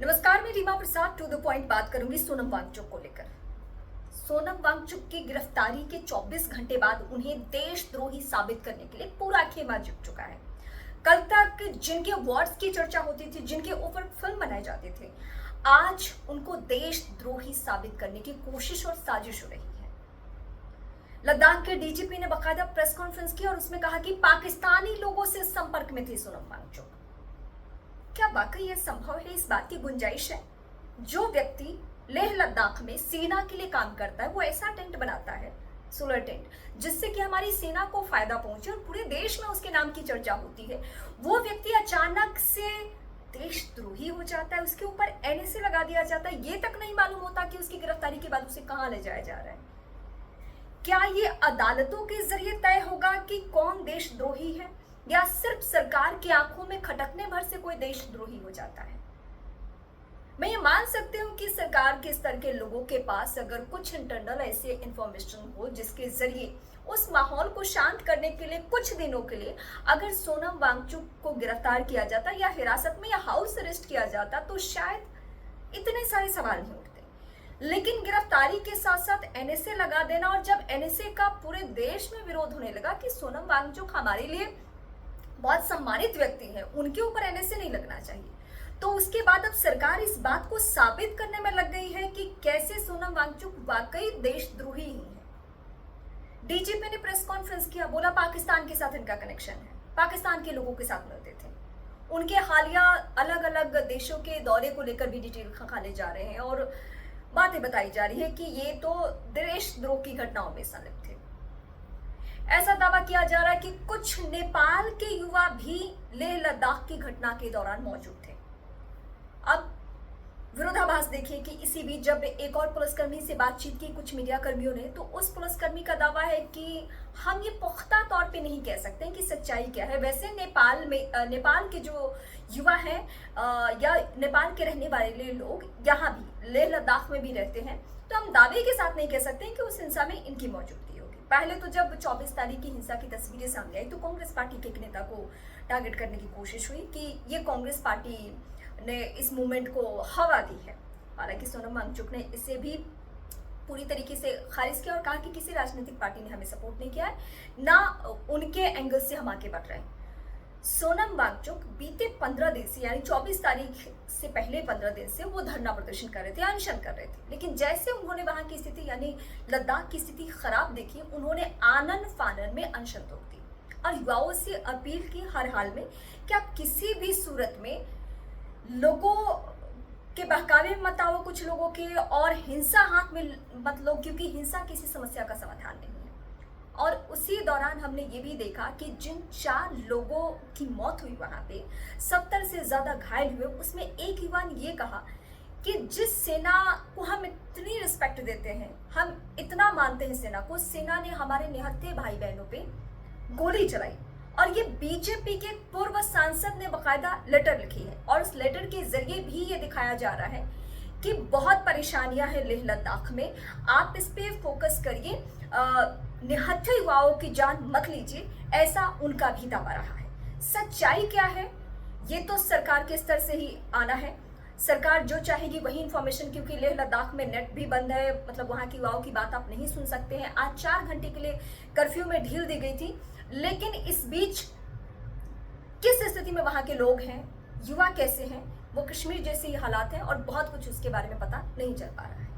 नमस्कार, मैं रीमा प्रसाद to the point बात करूंगी सोनम वांगचुक को लेकर। सोनम वांगचुक की गिरफ्तारी के 24 घंटे बाद उन्हें देशद्रोही साबित करने के लिए पूरा खेमा जुट चुका है। कल तक जिनके अवार्ड्स की चर्चा होती थी, जिनके ऊपर फिल्म बनाए जाते थे, आज उनको देशद्रोही साबित करने की कोशिश और साजिश हो रही है। लद्दाख के डीजीपी ने बाकायदा प्रेस कॉन्फ्रेंस की और उसमें कहा कि पाकिस्तानी लोगों से संपर्क में थी सोनम वांगचुक। क्या वाकई यह संभव है? इस बात की गुंजाइश है? जो व्यक्ति लेह लद्दाख में सेना के लिए काम करता है, वो ऐसा टेंट बनाता है, सोलर टेंट, जिससे कि हमारी सेना को फायदा पहुंचे और पूरे देश में उसके नाम की चर्चा होती है, वो व्यक्ति अचानक से देशद्रोही हो जाता है, उसके ऊपर एनएसए लगा दिया जाता है। ये तक नहीं मालूम होता कि उसकी गिरफ्तारी के बाद उसे कहां ले जाया जा रहा है। क्या ये अदालतों के जरिए तय होगा कि कौन देशद्रोही है, या सिर्फ सरकार की आंखों में खटकने भर से कोई देशद्रोही हो जाता है? मैं ये मान सकती हूँ कि सरकार के स्तर के लोगों के पास अगर कुछ इंटरनल ऐसे इंफॉर्मेशन हो जिसके जरिए उस माहौल को शांत करने के लिए कुछ दिनों के लिए अगर सोनम वांगचुक को गिरफ्तार किया जाता या हिरासत में या हाउस अरेस्ट किया जाता, तो शायद इतने सारे सवाल नहीं उठते। लेकिन गिरफ्तारी के साथ साथ एनएसए लगा देना, और जब एनएसए का पूरे देश में विरोध होने लगा कि सोनम वांगचुक हमारे लिए बहुत सम्मानित व्यक्ति है, उनके ऊपर एनएसए नहीं लगना चाहिए, तो उसके बाद अब सरकार इस बात को साबित करने में लग गई है कि कैसे सोनम वांगचुक वाकई देशद्रोही ही है। डीजीपी ने प्रेस कॉन्फ्रेंस किया, बोला पाकिस्तान के साथ इनका कनेक्शन है, पाकिस्तान के लोगों के साथ मिलते थे, उनके हालिया अलग अलग देशों के दौरे को लेकर भी डिटेल खंगाले जा रहे हैं और बातें बताई जा रही है कि ये तो देशद्रोह की घटनाओं में संलिप्त थे। ऐसा दावा किया जा रहा है कि कुछ नेपाल के युवा भी लेह लद्दाख की घटना के दौरान मौजूद थे। अब विरोधाभास देखिए कि इसी बीच जब एक और पुलिसकर्मी से बातचीत की कुछ मीडिया कर्मियों ने, तो उस पुलिसकर्मी का दावा है कि हम ये पुख्ता तौर पे नहीं कह सकते कि सच्चाई क्या है। वैसे नेपाल के जो युवा हैं या नेपाल के रहने वाले लोग यहाँ भी लेह लद्दाख में भी रहते हैं, तो हम दावे के साथ नहीं कह सकते कि उस हिंसा में इनकी मौजूदगी होगी। पहले तो जब 24 तारीख की हिंसा की तस्वीरें सामने आई तो कांग्रेस पार्टी के एक नेता को टारगेट करने की कोशिश हुई कि ये कांग्रेस पार्टी ने इस मूवमेंट को हवा दी है। हालांकि सोनम वांगचुक ने इसे भी पूरी तरीके से खारिज किया और कहा कि किसी राजनीतिक पार्टी ने हमें सपोर्ट नहीं किया है, ना उनके एंगल से हम आगे बढ़ रहे हैं। सोनम वांगचुक बीते 15 दिन से, यानी 24 तारीख से पहले 15 दिन से वो धरना प्रदर्शन कर रहे थे, अनशन कर रहे थे, लेकिन जैसे उन्होंने वहां की स्थिति यानी लद्दाख की स्थिति खराब देखी, उन्होंने आनन फानन में अनशन तोड़ दी और युवाओं से अपील की हर हाल में कि आप किसी भी सूरत में लोगों के बहकावे में मत आओ, कुछ लोगों के, और हिंसा हाथ में मत लो, क्योंकि हिंसा किसी समस्या का समाधान नहीं है। और उसी दौरान हमने ये भी देखा कि जिन 4 लोगों की मौत हुई वहां पे, 70 से ज्यादा घायल हुए, उसमें एक युवा ने ये कहा कि जिस सेना को हम इतनी रिस्पेक्ट देते हैं, हम इतना मानते हैं सेना को, सेना ने हमारे निहत्थे भाई बहनों पे गोली चलाई। और ये बीजेपी के पूर्व सांसद ने बकायदा लेटर लिखी है और उस लेटर के जरिए भी ये दिखाया जा रहा है कि बहुत परेशानियां हैं लेह लद्दाख में, आप इस पे फोकस करिए, निहत्थे युवाओं की जान मत लीजिए, ऐसा उनका भी दावा रहा है। सच्चाई क्या है ये तो सरकार के स्तर से ही आना है। सरकार जो चाहेगी वही इंफॉर्मेशन, क्योंकि लेह लद्दाख में नेट भी बंद है, मतलब वहां की युवाओं की बात आप नहीं सुन सकते हैं। आज 4 घंटे के लिए कर्फ्यू में ढील दी गई थी, लेकिन इस बीच किस स्थिति में वहां के लोग हैं, युवा कैसे हैं, वो कश्मीर जैसे ही हालात हैं और बहुत कुछ उसके बारे में पता नहीं चल पा रहा है।